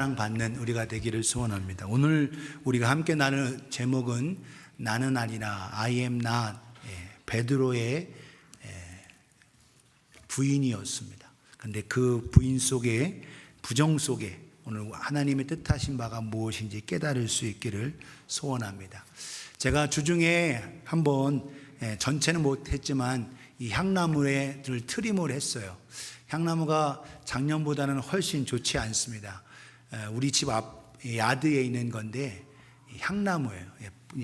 사랑받는 우리가 되기를 소원합니다. 오늘 우리가 함께 나눌 제목은 나는 아니라 I am not, 베드로의 부인이었습니다. 그런데 그 부인 속에, 부정 속에 오늘 하나님의 뜻하신 바가 무엇인지 깨달을 수 있기를 소원합니다. 제가 주중에 한번 전체는 못했지만 이 향나무를 트림을 했어요. 향나무가 작년보다는 훨씬 좋지 않습니다. 우리 집 앞 야드에 있는 건데 향나무예요.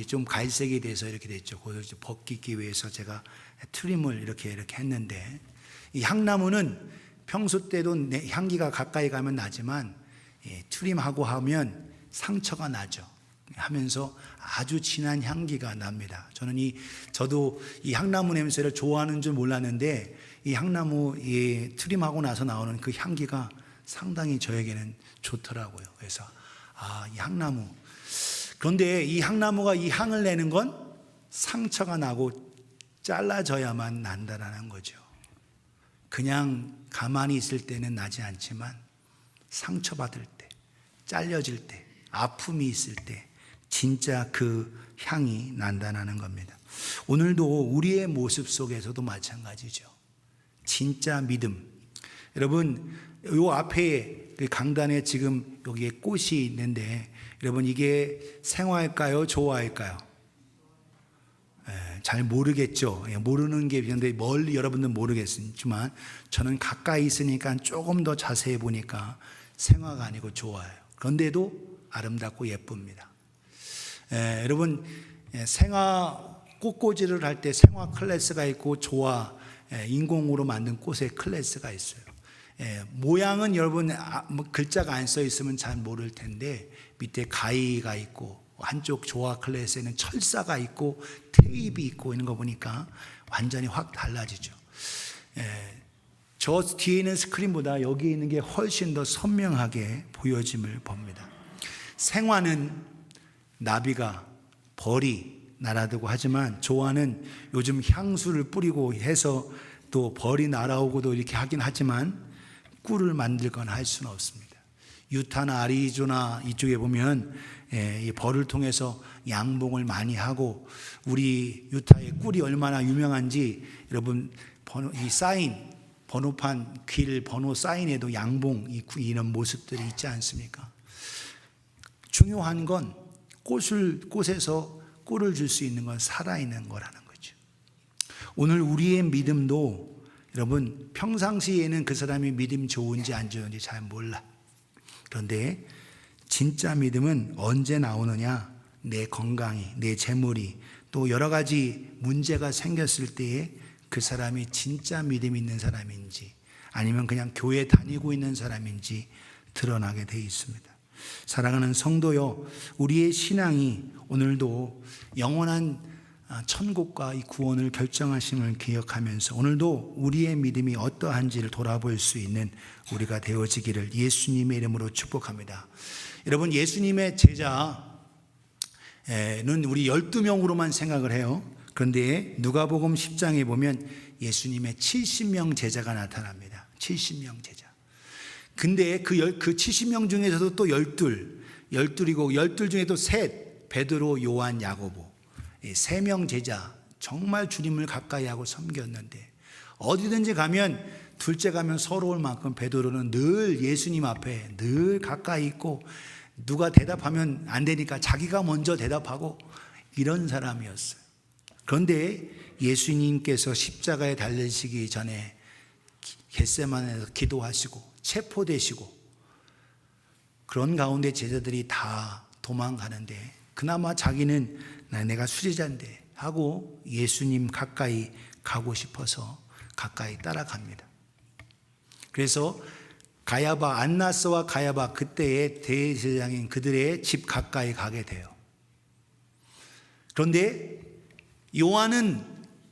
좀 갈색이 돼서 이렇게 됐죠. 그걸 벗기기 위해서 제가 트림을 이렇게 했는데, 이 향나무는 평소 때도 향기가 가까이 가면 나지만 트림하고 하면 상처가 나죠. 하면서 아주 진한 향기가 납니다. 저도 이 향나무 냄새를 좋아하는 줄 몰랐는데 이 향나무 트림하고 나서 나오는 그 향기가 상당히 저에게는 좋더라고요. 그래서 이 향나무. 그런데 이 향나무가 이 향을 내는 건 상처가 나고 잘라져야만 난다라는 거죠. 그냥 가만히 있을 때는 나지 않지만 상처받을 때, 잘려질 때, 아픔이 있을 때 진짜 그 향이 난다는 겁니다. 오늘도 우리의 모습 속에서도 마찬가지죠. 진짜 믿음. 여러분, 요 앞에 그 강단에 지금 여기에 꽃이 있는데, 여러분 이게 생화일까요? 조화일까요? 잘 모르겠죠. 모르는 게 있는데 멀리 여러분들 모르겠지만 저는 가까이 있으니까 조금 더 자세히 보니까 생화가 아니고 조화예요. 그런데도 아름답고 예쁩니다. 여러분 생화 꽃꽂이를 할 때 생화 클래스가 있고 조화 인공으로 만든 꽃의 클래스가 있어요. 모양은 여러분 글자가 안 써 있으면 잘 모를 텐데 밑에 가위가 있고 한쪽 조화 클래스에는 철사가 있고 테이프 있고 있는 거 보니까 완전히 확 달라지죠. 저 뒤에 있는 스크린보다 여기 있는 게 훨씬 더 선명하게 보여짐을 봅니다. 생화는 나비가 벌이 날아들고 하지만 조화는 요즘 향수를 뿌리고 해서 또 벌이 날아오고도 이렇게 하긴 하지만 꿀을 만들거나 할 수는 없습니다. 유타나 아리조나 이쪽에 보면 이 벌을 통해서 양봉을 많이 하고, 우리 유타의 꿀이 얼마나 유명한지 여러분 이 사인 번호판 길 번호 사인에도 양봉 이런 모습들이 있지 않습니까? 중요한 건 꽃에서 꿀을 줄 수 있는 건 살아있는 거라는 거죠. 오늘 우리의 믿음도 여러분 평상시에는 그 사람이 믿음 좋은지 안 좋은지 잘 몰라. 그런데 진짜 믿음은 언제 나오느냐? 내 건강이, 내 재물이, 또 여러 가지 문제가 생겼을 때에 그 사람이 진짜 믿음 있는 사람인지 아니면 그냥 교회 다니고 있는 사람인지 드러나게 돼 있습니다. 사랑하는 성도요, 우리의 신앙이 오늘도 영원한 천국과 이 구원을 결정하심을 기억하면서 오늘도 우리의 믿음이 어떠한지를 돌아볼 수 있는 우리가 되어지기를 예수님의 이름으로 축복합니다. 여러분, 예수님의 제자는 우리 12명으로만 생각을 해요. 그런데 누가복음 10장에 보면 예수님의 70명 제자가 나타납니다. 70명 제자. 근데 그 70명 중에서도 또 12이고 12 중에도 셋, 베드로, 요한, 야고보, 3명 제자, 정말 주님을 가까이 하고 섬겼는데 어디든지 가면, 둘째 가면 서러울 만큼 베드로는 늘 예수님 앞에 늘 가까이 있고 누가 대답하면 안 되니까 자기가 먼저 대답하고 이런 사람이었어요. 그런데 예수님께서 십자가에 달리시기 전에 겟세마네에서 기도하시고 체포되시고 그런 가운데 제자들이 다 도망가는데 그나마 자기는 내가 수제자인데 하고 예수님 가까이 가고 싶어서 가까이 따라갑니다. 그래서 가야바, 안나스와 가야바 그때의 대제사장인 그들의 집 가까이 가게 돼요. 그런데 요한은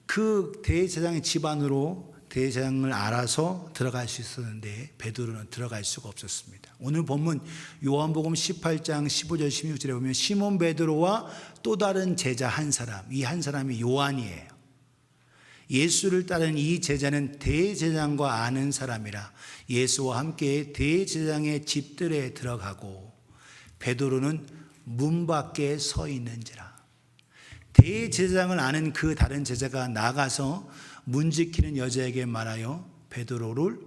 그 대제사장의 집 안으로 대제사장을 알아서 들어갈 수 있었는데 베드로는 들어갈 수가 없었습니다. 오늘 본문 요한복음 18장 15절 16절에 보면 시몬 베드로와 또 다른 제자 한 사람, 이 한 사람이 요한이에요. 예수를 따르는 이 제자는 대제사장과 아는 사람이라 예수와 함께 대제사장의 집들에 들어가고 베드로는 문 밖에 서 있는지라. 대제사장을 아는 그 다른 제자가 나가서 문 지키는 여자에게 말하여 베드로를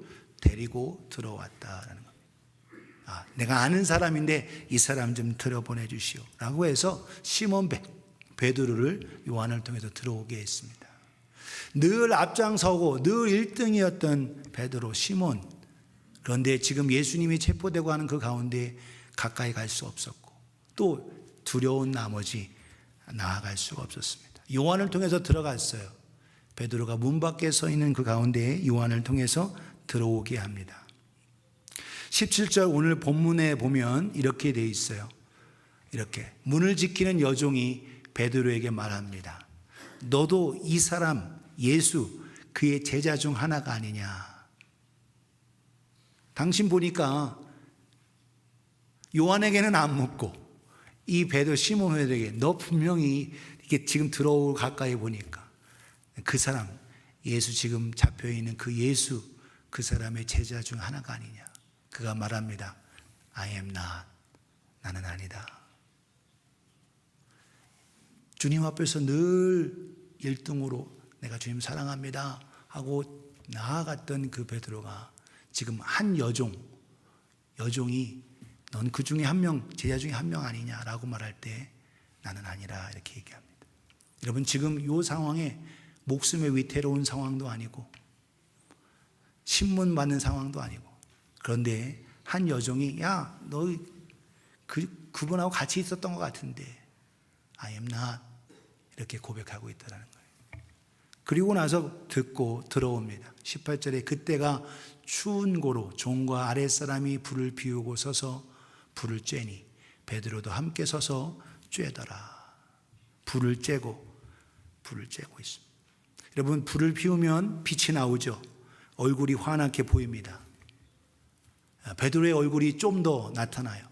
데리고 들어왔다라는 겁니다. 내가 아는 사람인데 이 사람 좀 들어보내 주시오 라고 해서 시몬 베드로를 요한을 통해서 들어오게 했습니다. 늘 앞장서고 늘 1등이었던 베드로 시몬, 그런데 지금 예수님이 체포되고 하는 그 가운데 가까이 갈 수 없었고 또 두려운 나머지 나아갈 수가 없었습니다. 요한을 통해서 들어갔어요. 베드로가 문 밖에 서 있는 그 가운데 요한을 통해서 들어오게 합니다. 17절 오늘 본문에 보면 이렇게 돼 있어요. 이렇게 문을 지키는 여종이 베드로에게 말합니다. 너도 이 사람 예수 그의 제자 중 하나가 아니냐. 당신 보니까 요한에게는 안 묻고 이 베드로 시몬 베드로에게 너 분명히 이게 지금 들어오고 가까이 보니까 그 사람 예수 지금 잡혀있는 그 예수 그 사람의 제자 중 하나가 아니냐. 그가 말합니다. I am not. 나는 아니다. 주님 앞에서 늘 1등으로 내가 주님 사랑합니다 하고 나아갔던 그 베드로가 지금 한 여종이 넌 그 중에 한 명, 제자 중에 한 명 아니냐라고 말할 때 나는 아니라 이렇게 얘기합니다. 여러분 지금 이 상황에 목숨의 위태로운 상황도 아니고 신문 받는 상황도 아니고 그런데 한 여종이 야, 너 그분하고 같이 있었던 것 같은데 I am not 이렇게 고백하고 있다는 거예요. 그리고 나서 듣고 들어옵니다. 18절에 그때가 추운 고로 종과 아랫사람이 불을 피우고 서서 불을 쬐니 베드로도 함께 서서 쬐더라. 불을 쬐고 있습니다. 여러분 불을 피우면 빛이 나오죠. 얼굴이 환하게 보입니다. 베드로의 얼굴이 좀 더 나타나요.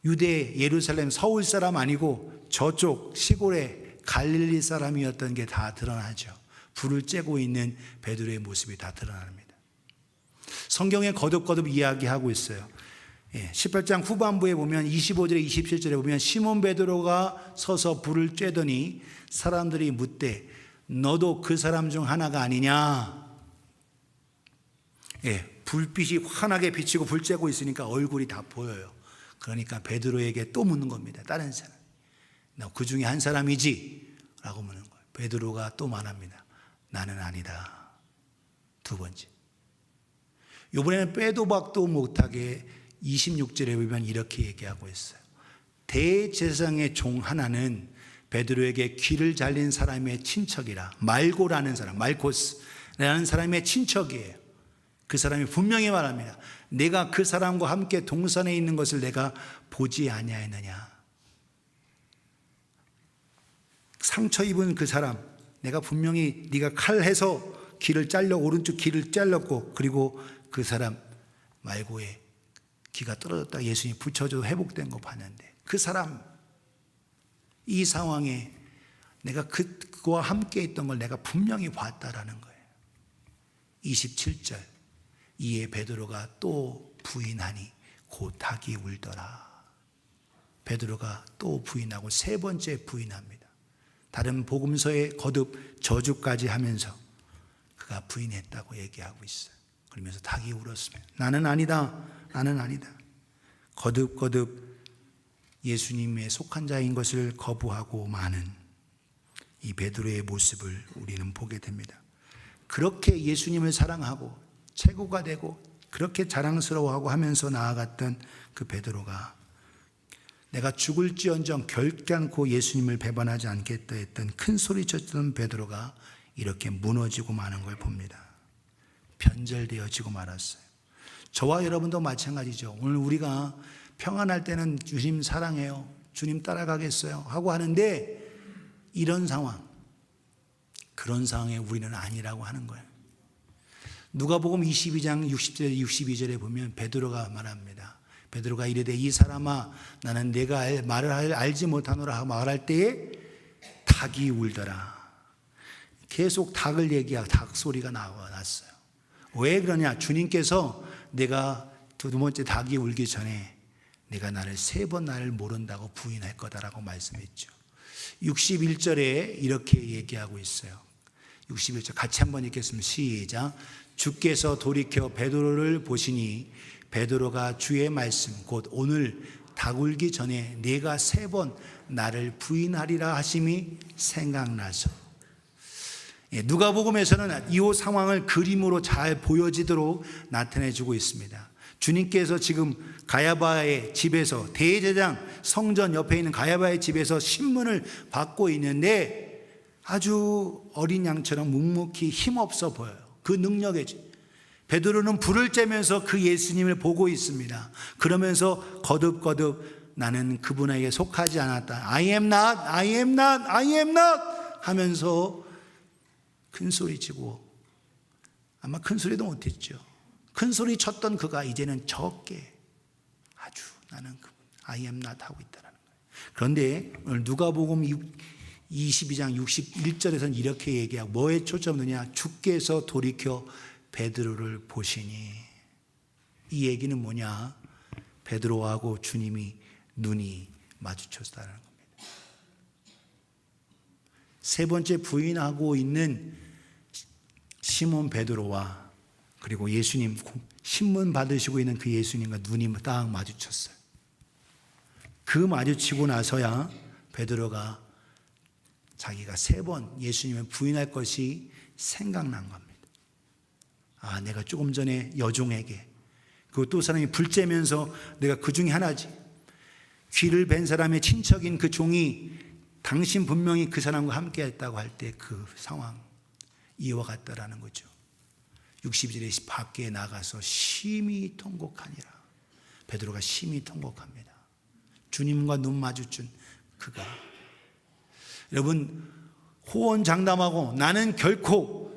유대 예루살렘 서울 사람 아니고 저쪽 시골의 갈릴리 사람이었던 게 다 드러나죠. 불을 쬐고 있는 베드로의 모습이 다 드러납니다. 성경에 거듭거듭 이야기하고 있어요. 18장 후반부에 보면 25절에 27절에 보면 시몬 베드로가 서서 불을 쬐더니 사람들이 묻되 너도 그 사람 중 하나가 아니냐. 불빛이 환하게 비치고 불 쬐고 있으니까 얼굴이 다 보여요. 그러니까 베드로에게 또 묻는 겁니다. 다른 사람. 너 그 중에 한 사람이지? 라고 묻는 거예요. 베드로가 또 말합니다. 나는 아니다. 두 번째. 이번에는 빼도 박도 못하게 26절에 보면 이렇게 얘기하고 있어요. 대제사장의 종 하나는 베드로에게 귀를 잘린 사람의 친척이라. 말고라는 사람, 말코스라는 사람의 친척이에요. 그 사람이 분명히 말합니다. 내가 그 사람과 함께 동산에 있는 것을 내가 보지 아니하였느냐. 상처 입은 그 사람, 내가 분명히 네가 칼해서 오른쪽 귀를 잘랐고 그리고 그 사람 말고의 귀가 떨어졌다 예수님이 붙여줘도 회복된 거 봤는데 그 사람 이 상황에 내가 그와 함께 있던 걸 내가 분명히 봤다라는 거예요. 27절 이에 베드로가 또 부인하니 곧 닭이 울더라. 베드로가 또 부인하고 세 번째 부인합니다. 다른 복음서에 거듭 저주까지 하면서 그가 부인했다고 얘기하고 있어요. 그러면서 닭이 울었습니다. 나는 아니다. 나는 아니다. 거듭 예수님의 속한 자인 것을 거부하고 마는 이 베드로의 모습을 우리는 보게 됩니다. 그렇게 예수님을 사랑하고 최고가 되고 그렇게 자랑스러워하고 하면서 나아갔던 그 베드로가 내가 죽을지언정 결단코 예수님을 배반하지 않겠다 했던 큰 소리쳤던 베드로가 이렇게 무너지고 마는 걸 봅니다. 변절되어지고 말았어요. 저와 여러분도 마찬가지죠. 오늘 우리가 평안할 때는 주님 사랑해요, 주님 따라가겠어요 하고 하는데 이런 상황, 그런 상황에 우리는 아니라고 하는 거예요. 누가복음 22장 60절에 62절에 보면 베드로가 말합니다. 베드로가 이르되 이 사람아 나는 내가 말을 알지 못하노라 하고 말할 때에 닭이 울더라. 계속 닭을 얘기하고 닭 소리가 나왔어요. 왜 그러냐? 주님께서 내가 두 번째 닭이 울기 전에 내가 나를 3번 나를 모른다고 부인할 거다라고 말씀했죠. 61절에 이렇게 얘기하고 있어요. 61절 같이 한번 읽겠습니다. 시작. 주께서 돌이켜 베드로를 보시니 베드로가 주의 말씀 곧 오늘 닭 울기 전에 네가 3번 나를 부인하리라 하심이 생각나서, 누가복음에서는 이 상황을 그림으로 잘 보여지도록 나타내주고 있습니다. 주님께서 지금 가야바의 집에서, 대제사장 성전 옆에 있는 가야바의 집에서 신문을 받고 있는데 아주 어린 양처럼 묵묵히 힘없어 보여요. 그 능력에 베드로는 불을 쬐면서 그 예수님을 보고 있습니다. 그러면서 거듭거듭 나는 그분에게 속하지 않았다. I am not, I am not, I am not 하면서 큰 소리 치고, 아마 큰 소리도 못했죠. 큰 소리 쳤던 그가 이제는 적게 아주 나는 그분 I am not 하고 있다는 거예요. 그런데 오늘 누가복음 22장 61절에서는 이렇게 얘기하고, 뭐에 초점 두냐? 주께서 돌이켜 베드로를 보시니. 이 얘기는 뭐냐? 베드로하고 주님이 눈이 마주쳤다는 겁니다. 3번째 부인하고 있는 시몬 베드로와 그리고 예수님 신문 받으시고 있는 그 예수님과 눈이 딱 마주쳤어요. 그 마주치고 나서야 베드로가 자기가 3번 예수님을 부인할 것이 생각난 겁니다. 아, 내가 조금 전에 여종에게, 그리고 또 사람이 불 쬐면서 내가 그 중에 하나지, 귀를 벤 사람의 친척인 그 종이 당신 분명히 그 사람과 함께 했다고 할 때 그 상황, 이와 같다라는 거죠. 62절에 밖에 나가서 심히 통곡하니라. 베드로가 심히 통곡합니다. 주님과 눈 마주친 그가. 여러분, 호언장담하고 나는 결코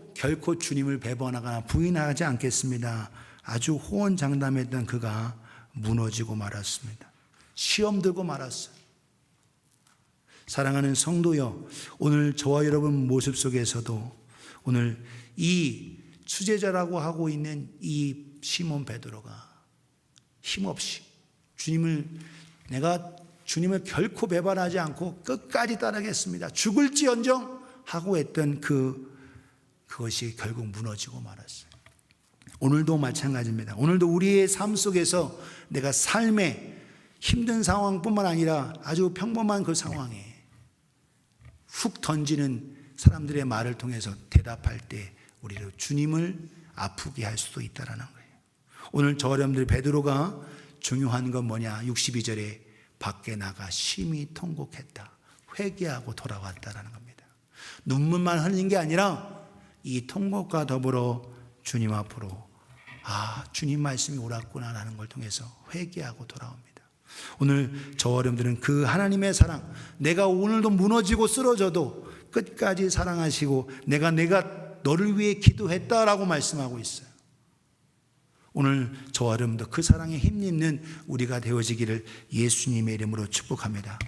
주님을 배반하거나 부인하지 않겠습니다. 아주 호언장담했던 그가 무너지고 말았습니다. 시험 들고 말았어요. 사랑하는 성도여, 오늘 저와 여러분 모습 속에서도 오늘 이 수제자라고 하고 있는 이 시몬 베드로가 힘없이 내가 주님을 결코 배반하지 않고 끝까지 따르겠습니다, 죽을지언정 하고 했던 그것이 결국 무너지고 말았어요. 오늘도 마찬가지입니다. 오늘도 우리의 삶 속에서 내가 삶의 힘든 상황뿐만 아니라 아주 평범한 그 상황에 훅 던지는 사람들의 말을 통해서 대답할 때 우리도 주님을 아프게 할 수도 있다는 거예요. 오늘 저 여러분들 베드로가 중요한 건 뭐냐? 62절에 밖에 나가 심히 통곡했다. 회개하고 돌아왔다는 겁니다. 눈물만 흘린 게 아니라 이 통곡과 더불어 주님 앞으로 주님 말씀이 옳았구나라는 걸 통해서 회개하고 돌아옵니다. 오늘 저 여러분들은 그 하나님의 사랑, 내가 오늘도 무너지고 쓰러져도 끝까지 사랑하시고 내가 너를 위해 기도했다라고 말씀하고 있어요. 오늘 저와 여러분도 그 사랑에 힘입는 우리가 되어지기를 예수님의 이름으로 축복합니다.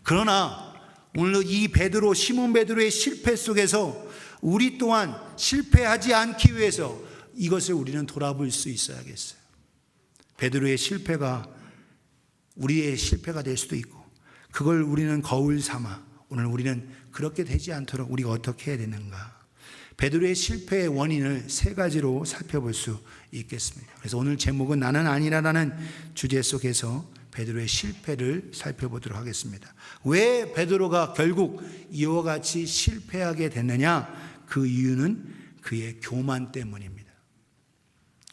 그러나 오늘 이 베드로, 시몬 베드로의 실패 속에서 우리 또한 실패하지 않기 위해서 이것을 우리는 돌아볼 수 있어야겠어요. 베드로의 실패가 우리의 실패가 될 수도 있고, 그걸 우리는 거울 삼아 오늘 우리는 그렇게 되지 않도록 우리가 어떻게 해야 되는가? 베드로의 실패의 원인을 3가지로 살펴볼 수 있겠습니다. 그래서 오늘 제목은 나는 아니라라는 주제 속에서 베드로의 실패를 살펴보도록 하겠습니다. 왜 베드로가 결국 이와 같이 실패하게 됐느냐? 그 이유는 그의 교만 때문입니다.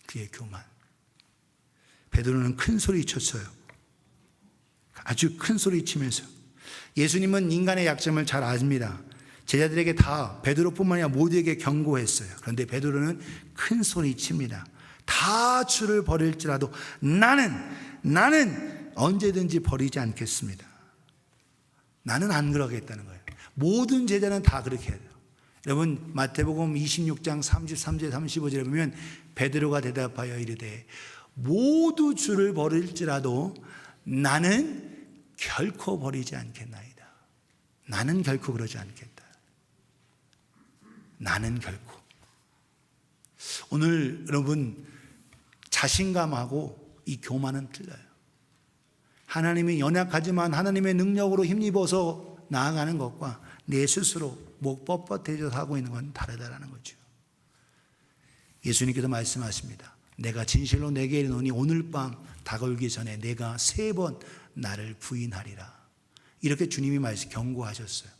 그의 교만. 베드로는 큰 소리 쳤어요. 아주 큰 소리 치면서. 예수님은 인간의 약점을 잘 압니다. 제자들에게 다, 베드로뿐만 아니라 모두에게 경고했어요. 그런데 베드로는 큰 소리 칩니다. 다 주를 버릴지라도 나는 언제든지 버리지 않겠습니다. 나는 안 그러겠다는 거예요. 모든 제자는 다 그렇게 해요. 여러분, 마태복음 26장 33절 35절에 보면 베드로가 대답하여 이르되 모두 주를 버릴지라도 나는 결코 버리지 않겠나이다. 나는 결코 그러지 않겠다. 나는 결코. 오늘 여러분 자신감하고 이 교만은 틀려요. 하나님이 연약하지만 하나님의 능력으로 힘입어서 나아가는 것과 내 스스로 목 뻣뻣해져서 하고 있는 건 다르다라는 거죠. 예수님께서 말씀하십니다. 내가 진실로 내게 이르노니 오늘 밤 다가오기 전에 내가 3번 나를 부인하리라. 이렇게 주님이 경고하셨어요.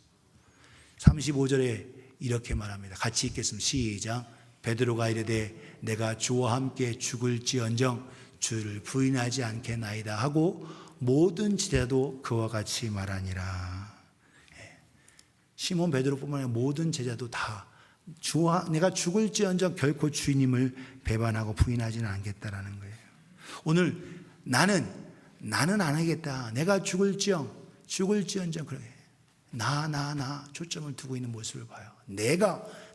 35절에 이렇게 말합니다. 같이 읽겠습니다. 시작. 베드로가 이르되 내가 주와 함께 죽을지언정 주를 부인하지 않겠나이다 하고 모든 제자도 그와 같이 말하니라. 시몬 베드로뿐만 아니라 모든 제자도 다 내가 죽을지언정 결코 주님을 배반하고 부인하지는 않겠다라는 거예요. 오늘 나는 안 하겠다. 내가 죽을지언정 그래. 나 초점을 두고 있는 모습을 봐요.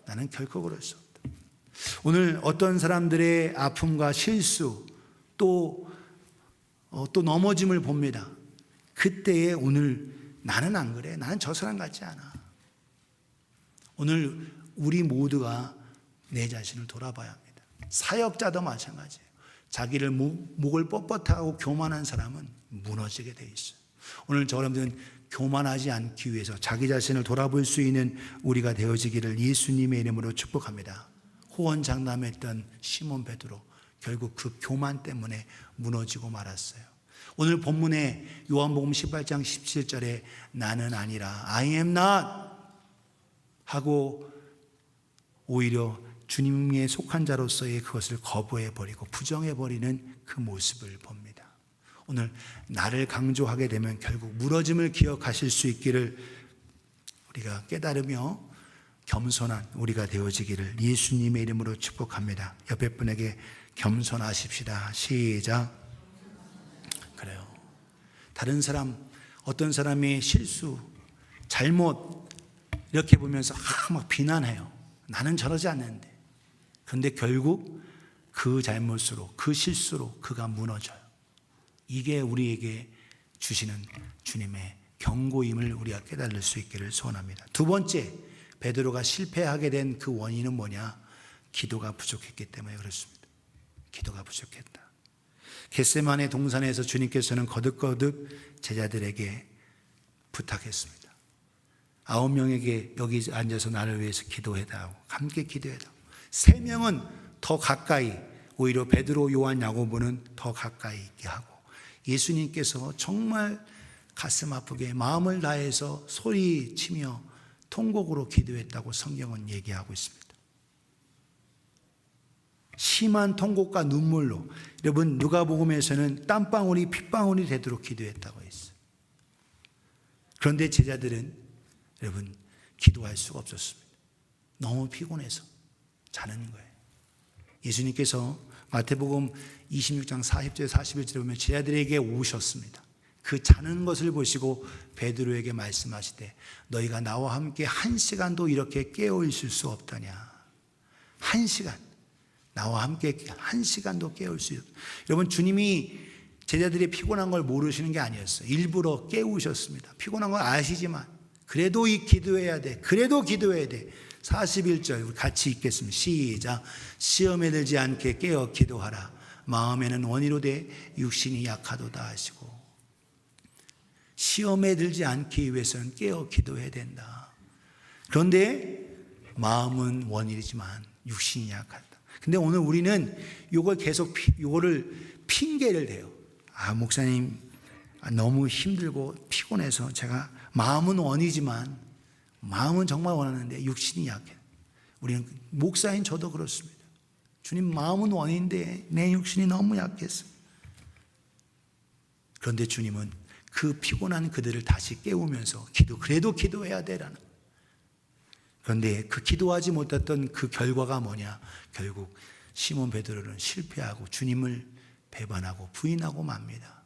나는 결코 그럴 수 없다. 오늘 어떤 사람들의 아픔과 실수 또 넘어짐을 봅니다. 그때에 오늘 나는 안 그래. 나는 저 사람 같지 않아. 오늘 우리 모두가 내 자신을 돌아봐야 합니다. 사역자도 마찬가지예요. 자기를 목을 뻣뻣하고 교만한 사람은 무너지게 돼 있어요. 오늘 저 여러분들은 교만하지 않기 위해서 자기 자신을 돌아볼 수 있는 우리가 되어지기를 예수님의 이름으로 축복합니다. 호언장담했던 시몬 베드로 결국 그 교만 때문에 무너지고 말았어요. 오늘 본문에 요한복음 18장 17절에 나는 아니라 I am not 하고 오히려 주님에 속한 자로서의 그것을 거부해버리고 부정해버리는 그 모습을 봅니다. 오늘 나를 강조하게 되면 결국 무너짐을 기억하실 수 있기를 우리가 깨달으며 겸손한 우리가 되어지기를 예수님의 이름으로 축복합니다. 옆에 분에게 겸손하십시다. 시작. 그래요. 다른 사람, 어떤 사람의 실수, 잘못 이렇게 보면서 막 비난해요. 나는 저러지 않는데. 그런데 결국 그 잘못으로, 그 실수로 그가 무너져요. 이게 우리에게 주시는 주님의 경고임을 우리가 깨달을 수 있기를 소원합니다. 두 번째, 베드로가 실패하게 된 그 원인은 뭐냐? 기도가 부족했기 때문에 그렇습니다. 기도가 부족했다. 겟세마네 동산에서 주님께서는 거듭거듭 제자들에게 부탁했습니다. 9명에게 여기 앉아서 나를 위해서 기도해다오. 함께 기도해다오. 3명은 더 가까이, 오히려 베드로, 요한, 야고보는 더 가까이 있게 하고 예수님께서 정말 가슴 아프게 마음을 다해서 소리치며 통곡으로 기도했다고 성경은 얘기하고 있습니다. 심한 통곡과 눈물로, 여러분 누가복음에서는 땀방울이 핏방울이 되도록 기도했다고 했어요. 그런데 제자들은 여러분 기도할 수가 없었습니다. 너무 피곤해서 자는 거예요. 예수님께서 마태복음 26장 40절 41절에 보면 제자들에게 오셨습니다. 그 자는 것을 보시고 베드로에게 말씀하시되 너희가 나와 함께 1시간도 이렇게 깨어 있을 수 없다냐. 1시간 나와 함께 1시간도 깨어 있을 수 없다. 여러분 주님이 제자들이 피곤한 걸 모르시는 게 아니었어요. 일부러 깨우셨습니다. 피곤한 걸 아시지만 그래도 기도해야 돼. 그래도 기도해야 돼. 41절 우리 같이 읽겠습니다. 시작. 시험에 들지 않게 깨어 기도하라. 마음에는 원이로되 육신이 약하도다 하시고, 시험에 들지 않기 위해서는 깨어 기도해야 된다. 그런데 마음은 원이지만 육신이 약하다. 근데 오늘 우리는 요거를 핑계를 대요. 목사님 너무 힘들고 피곤해서 제가 마음은 원이지만 마음은 정말 원하는데 육신이 약해. 우리는 목사인 저도 그렇습니다. 주님 마음은 원인데 내 육신이 너무 약해서. 그런데 주님은 그 피곤한 그들을 다시 깨우면서 그래도 기도해야 되라는. 그런데 그 기도하지 못했던 그 결과가 뭐냐? 결국 시몬 베드로는 실패하고 주님을 배반하고 부인하고 맙니다.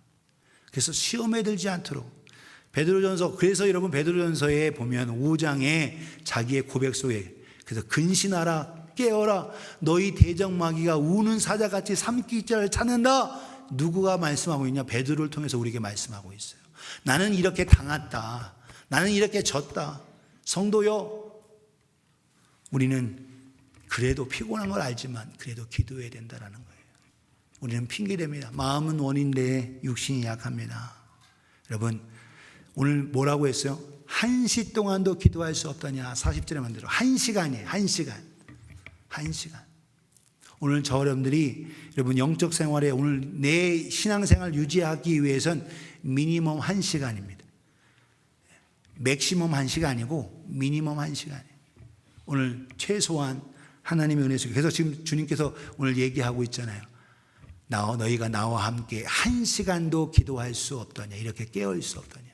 그래서 시험에 들지 않도록 베드로전서, 그래서 여러분 베드로전서에 보면 5장에 자기의 고백 속에 그래서 근신하라 깨어라 너희 대적마귀가 우는 사자같이 삼키자를 찾는다. 누구가 말씀하고 있냐? 베드로를 통해서 우리에게 말씀하고 있어요. 나는 이렇게 당했다. 나는 이렇게 졌다. 성도요, 우리는 그래도 피곤한 걸 알지만 그래도 기도해야 된다는 거예요. 우리는 핑계댑니다. 마음은 원인데 육신이 약합니다. 여러분, 오늘 뭐라고 했어요? 1시 동안도 기도할 수 없다냐? 40절에 만들어 1시간이에요. 1시간. 오늘 저 여러분들이 여러분 영적 생활에 오늘 내 신앙생활 유지하기 위해선 미니멈 1시간입니다. 맥시멈 1시간이고 미니멈 1시간이에요. 오늘 최소한 하나님의 은혜 속에, 그래서 지금 주님께서 오늘 얘기하고 있잖아요. 너희가 나와 함께 1시간도 기도할 수 없더냐, 이렇게 깨어있을 수 없더냐.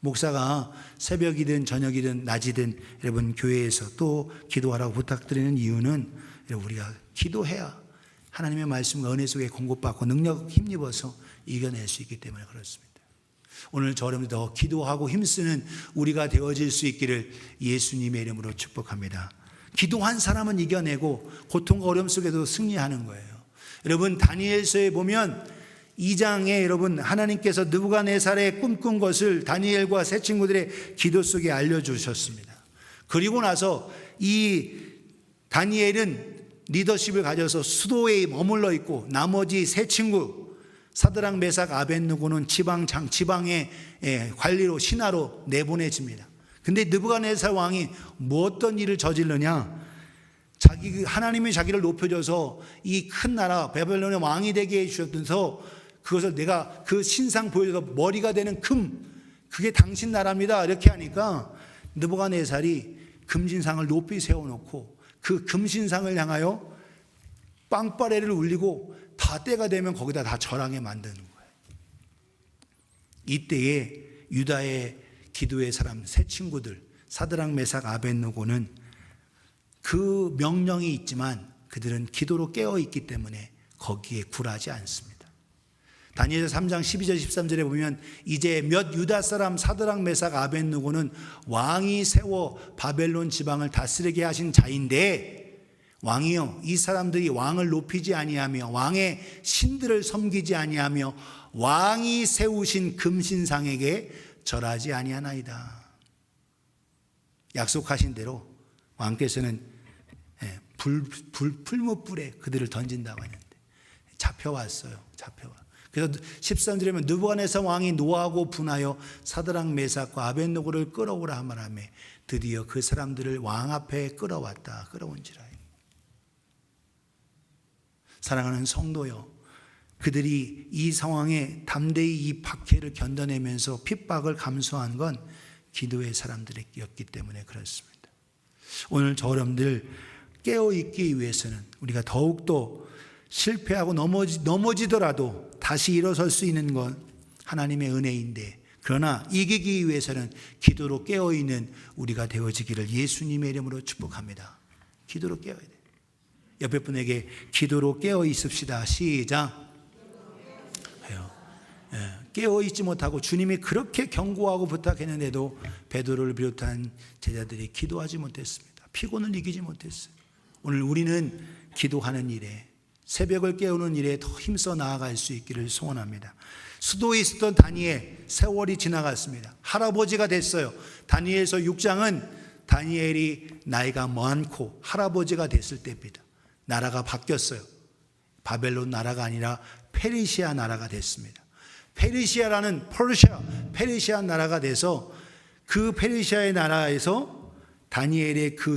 목사가 새벽이든 저녁이든 낮이든 여러분 교회에서 또 기도하라고 부탁드리는 이유는 우리가 기도해야 하나님의 말씀과 은혜 속에 공급받고 능력 힘입어서 이겨낼 수 있기 때문에 그렇습니다. 오늘 저 여러분들 더 기도하고 힘쓰는 우리가 되어질 수 있기를 예수님의 이름으로 축복합니다. 기도한 사람은 이겨내고 고통과 어려움 속에도 승리하는 거예요. 여러분 다니엘서에 보면 2장에 여러분 하나님께서 느부갓네살의 꿈꾼 것을 다니엘과 세 친구들의 기도 속에 알려주셨습니다. 그리고 나서 이 다니엘은 리더십을 가져서 수도에 머물러 있고 나머지 세 친구 사드락 메삭 아벳느고는 지방의 관리로 신하로 내보내집니다. 근데 느부갓네살 왕이 뭐 어떤 일을 저질르냐? 하나님이 자기를 높여줘서 이 큰 나라 바벨론의 왕이 되게 해주셔서 그것을 내가 그 신상 보여줘서 머리가 되는 그게 당신 나라입니다. 이렇게 하니까 느부갓네살이 금신상을 높이 세워놓고 그 금신상을 향하여 빵빠레를 울리고 다 때가 되면 거기다 다 절하게 만드는 거예요. 이때에 유다의 기도의 사람 세 친구들 사드락 메삭 아벳느고는 그 명령이 있지만 그들은 기도로 깨어있기 때문에 거기에 굴하지 않습니다. 다니엘서 3장 12절 13절에 보면 이제 몇 유다 사람 사드락 메삭 아벳느고는 왕이 세워 바벨론 지방을 다스리게 하신 자인데 왕이요 이 사람들이 왕을 높이지 아니하며 왕의 신들을 섬기지 아니하며 왕이 세우신 금신상에게 절하지 아니하나이다. 약속하신 대로 왕께서는 풀무불에 그들을 던진다고 하는데 잡혀왔어요. 그래서 13절에 보면 느부갓네살 왕이 노하고 분하여 사드락 메삭과 아벳느고를 끌어오라 하마라매 드디어 그 사람들을 왕 앞에 끌어온지라. 사랑하는 성도요, 그들이 이 상황에 담대히 이 박해를 견뎌내면서 핍박을 감수한 건 기도의 사람들이었기 때문에 그렇습니다. 오늘 저 여러분들 깨어있기 위해서는 우리가 더욱더 실패하고 넘어지더라도 다시 일어설 수 있는 건 하나님의 은혜인데, 그러나 이기기 위해서는 기도로 깨어있는 우리가 되어지기를 예수님의 이름으로 축복합니다. 기도로 깨어야 돼요. 옆에 분에게 기도로 깨어 있읍시다. 시작. 깨어 있지 못하고 주님이 그렇게 경고하고 부탁했는데도 베드로를 비롯한 제자들이 기도하지 못했습니다. 피곤을 이기지 못했어요. 오늘 우리는 기도하는 일에, 새벽을 깨우는 일에 더 힘써 나아갈 수 있기를 소원합니다. 수도에 있었던 다니엘, 세월이 지나갔습니다. 할아버지가 됐어요. 다니엘서 6장은 다니엘이 나이가 많고 할아버지가 됐을 때입니다. 나라가 바뀌었어요. 바벨론 나라가 아니라 페르시아 나라가 됐습니다. 페르시아 나라가 돼서 그 페르시아의 나라에서 다니엘의 그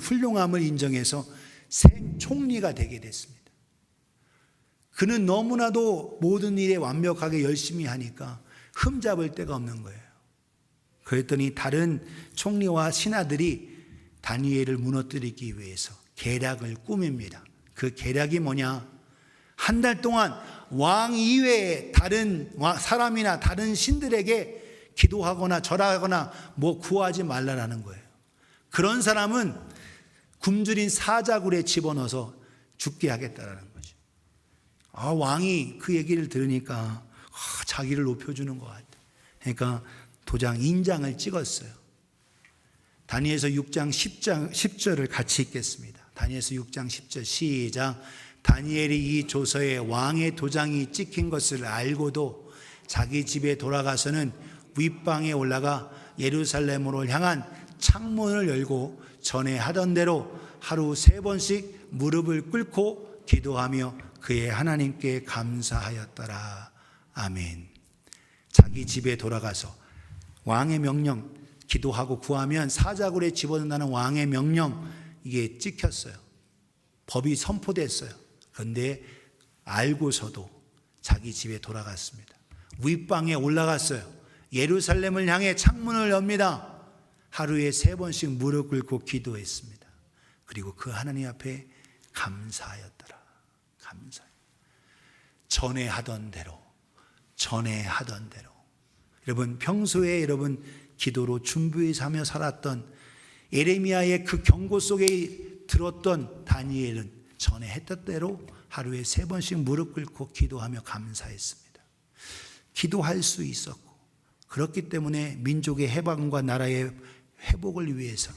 훌륭함을 인정해서 새 총리가 되게 됐습니다. 그는 너무나도 모든 일에 완벽하게 열심히 하니까 흠잡을 데가 없는 거예요. 그랬더니 다른 총리와 신하들이 다니엘을 무너뜨리기 위해서 계략을 꾸밉니다. 그 계략이 뭐냐? 한 달 동안 왕 이외에 다른 사람이나 다른 신들에게 기도하거나 절하거나 구하지 말라라는 거예요. 그런 사람은 굶주린 사자굴에 집어넣어서 죽게 하겠다라는 거죠. 왕이 그 얘기를 들으니까 자기를 높여주는 것 같아요. 그러니까 도장 인장을 찍었어요. 다니엘서 6장 10절을 같이 읽겠습니다. 다니엘서 6장 10절 시작. 다니엘이 이 조서에 왕의 도장이 찍힌 것을 알고도 자기 집에 돌아가서는 윗방에 올라가 예루살렘으로 향한 창문을 열고 전에 하던 대로 하루 3번씩 무릎을 꿇고 기도하며 그의 하나님께 감사하였더라. 아멘. 자기 집에 돌아가서 왕의 명령, 기도하고 구하면 사자굴에 집어넣는다는 왕의 명령, 이게 찍혔어요. 법이 선포됐어요. 그런데 알고서도 자기 집에 돌아갔습니다. 윗방에 올라갔어요. 예루살렘을 향해 창문을 엽니다. 하루에 3번씩 무릎 꿇고 기도했습니다. 그리고 그 하나님 앞에 감사하였더라. 감사해요. 전에 하던 대로. 여러분, 평소에 여러분 기도로 준비하며 살았던 예레미야의 그 경고 속에 들었던 다니엘은 전에 했던 대로 하루에 3번씩 무릎 꿇고 기도하며 감사했습니다. 기도할 수 있었고, 그렇기 때문에 민족의 해방과 나라의 회복을 위해서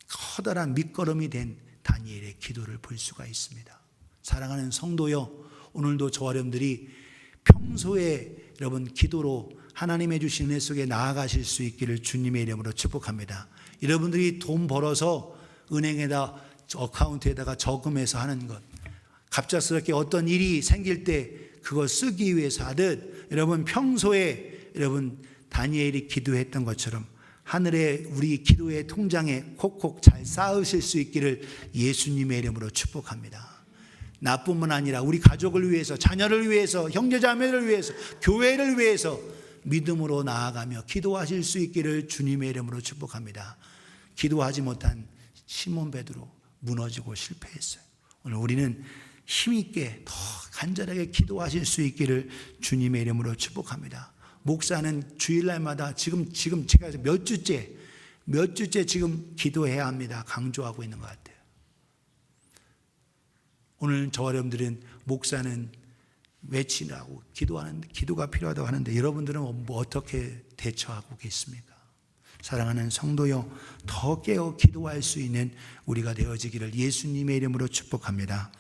커다란 밑거름이 된 다니엘의 기도를 볼 수가 있습니다. 사랑하는 성도여, 오늘도 저와 여러분들이 평소에 여러분 기도로 하나님의 주신 은혜 속에 나아가실 수 있기를 주님의 이름으로 축복합니다. 여러분들이 돈 벌어서 은행에다 어카운트에다가 저금해서 하는 것, 갑작스럽게 어떤 일이 생길 때 그걸 쓰기 위해서 하듯, 여러분 평소에 여러분 다니엘이 기도했던 것처럼 하늘에 우리 기도의 통장에 콕콕 잘 쌓으실 수 있기를 예수님의 이름으로 축복합니다. 나뿐만 아니라 우리 가족을 위해서, 자녀를 위해서, 형제자매를 위해서, 교회를 위해서 믿음으로 나아가며 기도하실 수 있기를 주님의 이름으로 축복합니다. 기도하지 못한 시몬 베드로 무너지고 실패했어요. 오늘 우리는 힘있게 더 간절하게 기도하실 수 있기를 주님의 이름으로 축복합니다. 목사는 주일날마다 지금 제가 몇 주째 지금 기도해야 합니다. 강조하고 있는 것 같아요. 오늘 저와 여러분들은 목사는 외치라고 기도가 필요하다고 하는데 여러분들은 뭐 어떻게 대처하고 계십니까? 사랑하는 성도여, 더 깨어 기도할 수 있는 우리가 되어지기를 예수님의 이름으로 축복합니다.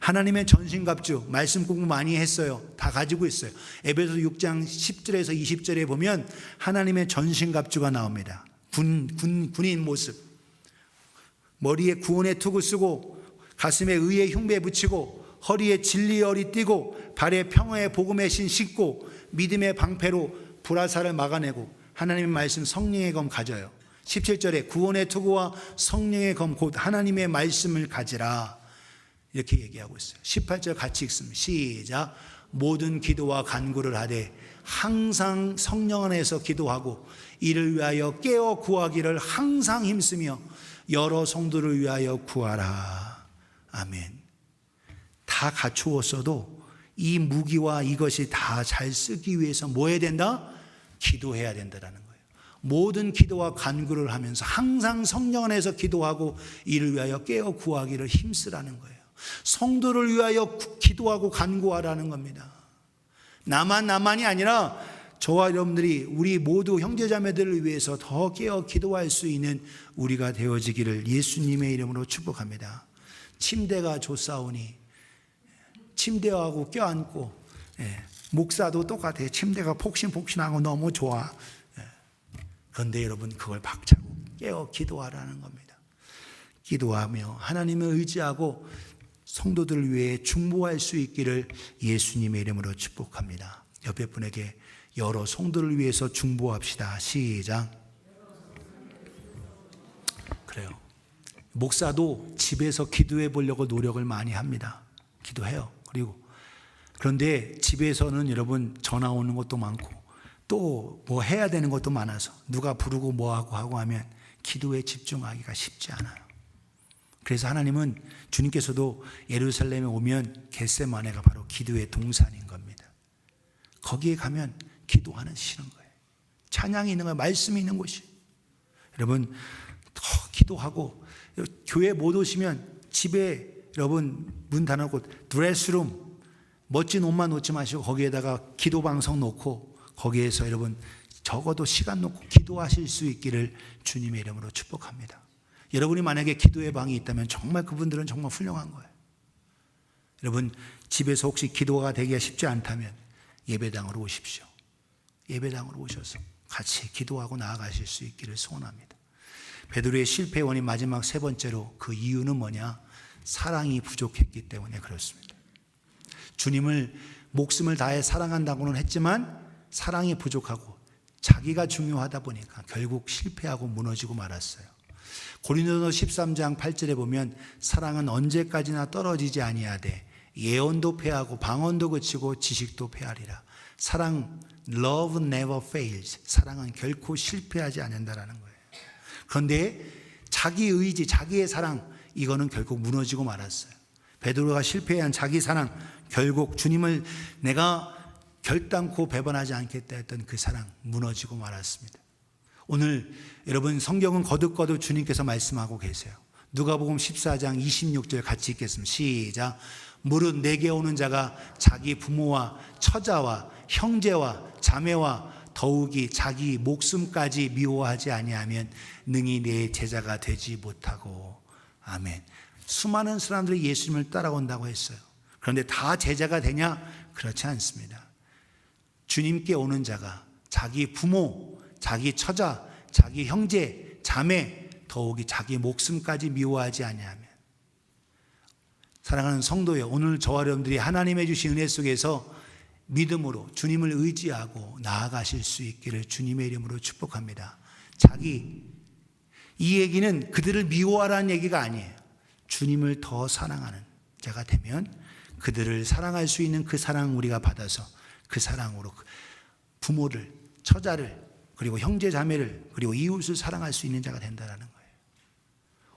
하나님의 전신갑주, 말씀 공부 많이 했어요. 다 가지고 있어요. 에베소 6장 10절에서 20절에 보면 하나님의 전신갑주가 나옵니다. 군인 모습, 머리에 구원의 투구 쓰고 가슴에 의의 흉배 붙이고 허리에 진리의 어리 띠고 발에 평화의 복음의 신 씻고 믿음의 방패로 불화살을 막아내고 하나님의 말씀 성령의 검 가져요. 17절에 구원의 투구와 성령의 검 곧 하나님의 말씀을 가지라, 이렇게 얘기하고 있어요. 18절 같이 읽습니다. 시작. 모든 기도와 간구를 하되 항상 성령 안에서 기도하고 이를 위하여 깨어 구하기를 항상 힘쓰며 여러 성도를 위하여 구하라. 아멘. 다 갖추었어도 이 무기와 이것이 다 잘 쓰기 위해서 뭐 해야 된다? 기도해야 된다는 거예요. 모든 기도와 간구를 하면서 항상 성령 안에서 기도하고 이를 위하여 깨어 구하기를 힘쓰라는 거예요. 성도를 위하여 기도하고 간구하라는 겁니다. 나만이 아니라 저와 여러분들이 우리 모두 형제자매들을 위해서 더 깨어 기도할 수 있는 우리가 되어지기를 예수님의 이름으로 축복합니다. 침대가 좋사오니 침대하고 껴안고, 목사도 똑같아요. 침대가 폭신폭신하고 너무 좋아. 그런데 여러분 그걸 박차고 깨어 기도하라는 겁니다. 기도하며 하나님을 의지하고 성도들을 위해 중보할 수 있기를 예수님의 이름으로 축복합니다. 옆에 분에게 여러 성도를 위해서 중보합시다. 시작. 그래요. 목사도 집에서 기도해 보려고 노력을 많이 합니다. 기도해요. 그런데 집에서는 여러분 전화 오는 것도 많고 또 뭐 해야 되는 것도 많아서 누가 부르고 뭐하고 하면 기도에 집중하기가 쉽지 않아요. 그래서 하나님은 주님께서도 예루살렘에 오면 겟세마네가 바로 기도의 동산인 겁니다. 거기에 가면 기도하시는 거예요. 찬양이 있는 거예요. 말씀이 있는 곳이. 여러분 더 기도하고, 교회 못 오시면 집에 여러분 문 닫아놓고 드레스룸 멋진 옷만 놓지 마시고 거기에다가 기도 방석 놓고 거기에서 여러분 적어도 시간 놓고 기도하실 수 있기를 주님의 이름으로 축복합니다. 여러분이 만약에 기도의 방이 있다면 정말 그분들은 정말 훌륭한 거예요. 여러분 집에서 혹시 기도가 되기가 쉽지 않다면 예배당으로 오십시오. 예배당으로 오셔서 같이 기도하고 나아가실 수 있기를 소원합니다. 베드로의 실패의 원인 마지막 세 번째로 그 이유는 뭐냐? 사랑이 부족했기 때문에 그렇습니다. 주님을 목숨을 다해 사랑한다고는 했지만 사랑이 부족하고 자기가 중요하다 보니까 결국 실패하고 무너지고 말았어요. 고린도서 13장 8절에 보면 사랑은 언제까지나 떨어지지 아니하되 예언도 패하고 방언도 그치고 지식도 패하리라. 사랑, love never fails. 사랑은 결코 실패하지 않는다라는 거예요. 그런데 자기 의지, 자기의 사랑, 이거는 결국 무너지고 말았어요. 베드로가 실패한 자기 사랑, 결국 주님을 내가 결단코 배반하지 않겠다 했던 그 사랑 무너지고 말았습니다. 오늘 여러분 성경은 거듭거듭 주님께서 말씀하고 계세요. 누가복음 14장 26절 같이 읽겠습니다. 시작. 무릇 내게 오는 자가 자기 부모와 처자와 형제와 자매와 더욱이 자기 목숨까지 미워하지 아니하면 능히 내 제자가 되지 못하고. 아멘. 수많은 사람들이 예수님을 따라온다고 했어요. 그런데 다 제자가 되냐? 그렇지 않습니다. 주님께 오는 자가 자기 부모, 자기 처자, 자기 형제, 자매, 더욱이 자기 목숨까지 미워하지 아니하면. 사랑하는 성도여, 오늘 저와 여러분들이 하나님의 주신 은혜 속에서 믿음으로 주님을 의지하고 나아가실 수 있기를 주님의 이름으로 축복합니다. 이 얘기는 그들을 미워하라는 얘기가 아니에요. 주님을 더 사랑하는 자가 되면 그들을 사랑할 수 있는 그 사랑 우리가 받아서 그 사랑으로 부모를, 처자를, 그리고 형제 자매를, 그리고 이웃을 사랑할 수 있는 자가 된다는 거예요.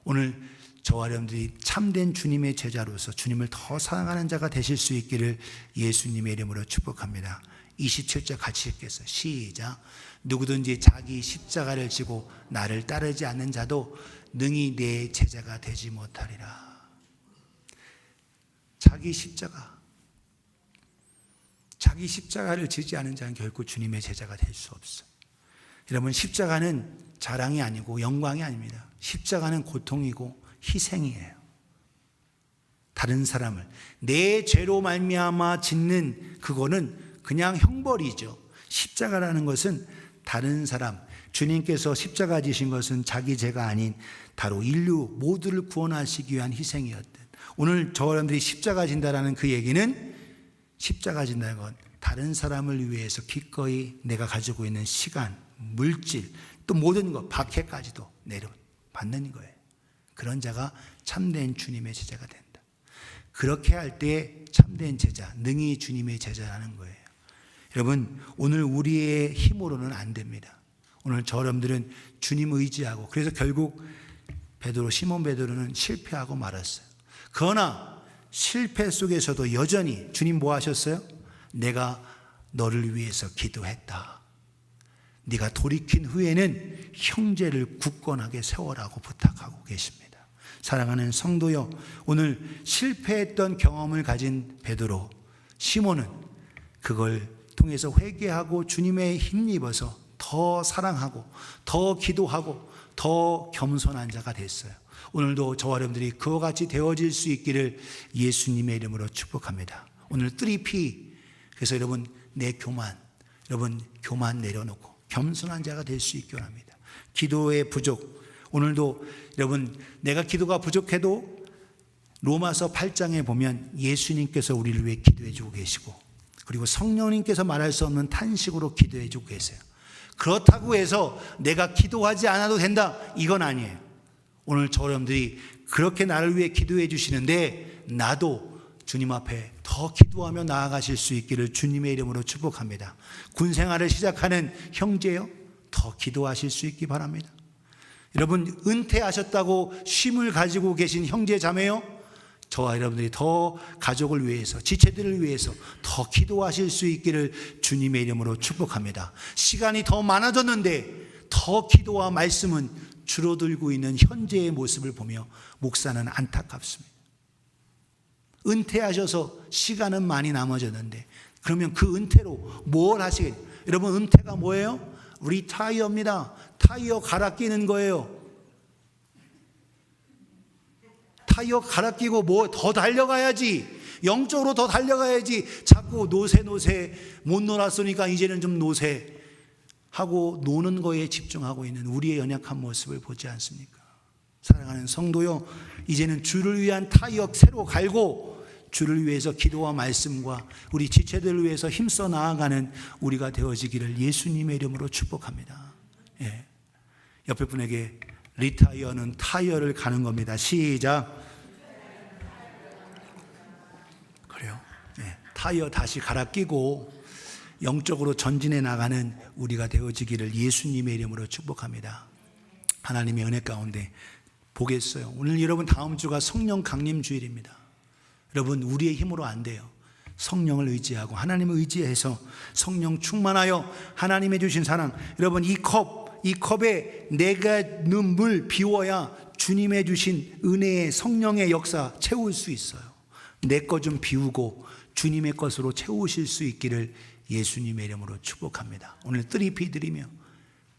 오늘 저와 여러분들이 참된 주님의 제자로서 주님을 더 사랑하는 자가 되실 수 있기를 예수님의 이름으로 축복합니다. 27절 같이 읽겠어요. 시작. 누구든지 자기 십자가를 지고 나를 따르지 않는 자도 능히 내 제자가 되지 못하리라. 자기 십자가를 지지 않은 자는 결코 주님의 제자가 될 수 없어요. 여러분, 십자가는 자랑이 아니고 영광이 아닙니다. 십자가는 고통이고 희생이에요. 다른 사람을 내 죄로 말미암아 짓는 그거는 그냥 형벌이죠. 십자가라는 것은 다른 사람, 주님께서 십자가 지신 것은 자기 죄가 아닌 다로 인류 모두를 구원하시기 위한 희생이었던, 오늘 저와 여러분들이 십자가 진다라는 그 얘기는, 십자가 진다는 건 다른 사람을 위해서 기꺼이 내가 가지고 있는 시간, 물질, 또 모든 것, 박해까지도 내려받는 거예요. 그런 자가 참된 주님의 제자가 된다. 그렇게 할 때 참된 제자, 능히 주님의 제자라는 거예요. 여러분, 오늘 우리의 힘으로는 안 됩니다. 오늘 저 여러분들은 주님 의지하고, 그래서 결국 시몬 베드로는 실패하고 말았어요. 그러나 실패 속에서도 여전히 주님 뭐 하셨어요? 내가 너를 위해서 기도했다. 네가 돌이킨 후에는 형제를 굳건하게 세워라고 부탁하고 계십니다. 사랑하는 성도여, 오늘 실패했던 경험을 가진 베드로, 시몬은 그걸 통해서 회개하고 주님의 힘입어서 더 사랑하고 더 기도하고 더 겸손한 자가 됐어요. 오늘도 저와 여러분들이 그와 같이 되어질 수 있기를 예수님의 이름으로 축복합니다. 오늘 3P, 그래서 여러분 여러분 교만 내려놓고 겸손한 자가 될 수 있기 원합니다. 기도의 부족, 오늘도 여러분 내가 기도가 부족해도 로마서 8장에 보면 예수님께서 우리를 위해 기도해 주고 계시고, 그리고 성령님께서 말할 수 없는 탄식으로 기도해 주고 계세요. 그렇다고 해서 내가 기도하지 않아도 된다, 이건 아니에요. 오늘 저 여러분들이 그렇게 나를 위해 기도해 주시는데 나도 주님 앞에 더 기도하며 나아가실 수 있기를 주님의 이름으로 축복합니다. 군 생활을 시작하는 형제요, 더 기도하실 수 있기 바랍니다. 여러분, 은퇴하셨다고 쉼을 가지고 계신 형제 자매요, 저와 여러분들이 더 가족을 위해서, 지체들을 위해서 더 기도하실 수 있기를 주님의 이름으로 축복합니다. 시간이 더 많아졌는데 더 기도와 말씀은 줄어들고 있는 현재의 모습을 보며 목사는 안타깝습니다. 은퇴하셔서 시간은 많이 남아졌는데 그러면 그 은퇴로 뭘 하시겠어요? 여러분, 은퇴가 뭐예요? 리타이어입니다. 타이어 갈아 끼는 거예요. 타이어 갈아 끼고 뭐 더 달려가야지, 영적으로 더 달려가야지. 자꾸 노세 못 놀았으니까 이제는 좀 노세 하고 노는 거에 집중하고 있는 우리의 연약한 모습을 보지 않습니까? 사랑하는 성도요, 이제는 주를 위한 타협 새로 갈고 주를 위해서 기도와 말씀과 우리 지체들을 위해서 힘써 나아가는 우리가 되어지기를 예수님의 이름으로 축복합니다. 예. 옆에 분에게 리타이어는 타이어를 가는 겁니다. 시작. 그래요. 예. 타이어 다시 갈아 끼고 영적으로 전진해 나가는 우리가 되어지기를 예수님의 이름으로 축복합니다. 하나님의 은혜 가운데 보겠어요. 오늘 여러분 다음 주가 성령 강림 주일입니다. 여러분 우리의 힘으로 안 돼요. 성령을 의지하고 하나님을 의지해서 성령 충만하여 하나님의 주신 사랑, 여러분 이 컵에 내가 넣은 물 비워야 주님의 주신 은혜의 성령의 역사 채울 수 있어요. 내 것 좀 비우고 주님의 것으로 채우실 수 있기를 예수님의 이름으로 축복합니다. 오늘 3P 드리며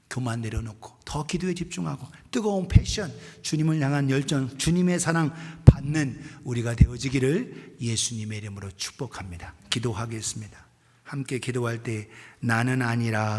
교만 내려놓고 더 기도에 집중하고 뜨거운 패션, 주님을 향한 열정, 주님의 사랑 받는 우리가 되어지기를 예수님의 이름으로 축복합니다. 기도하겠습니다. 함께 기도할 때 나는 아니라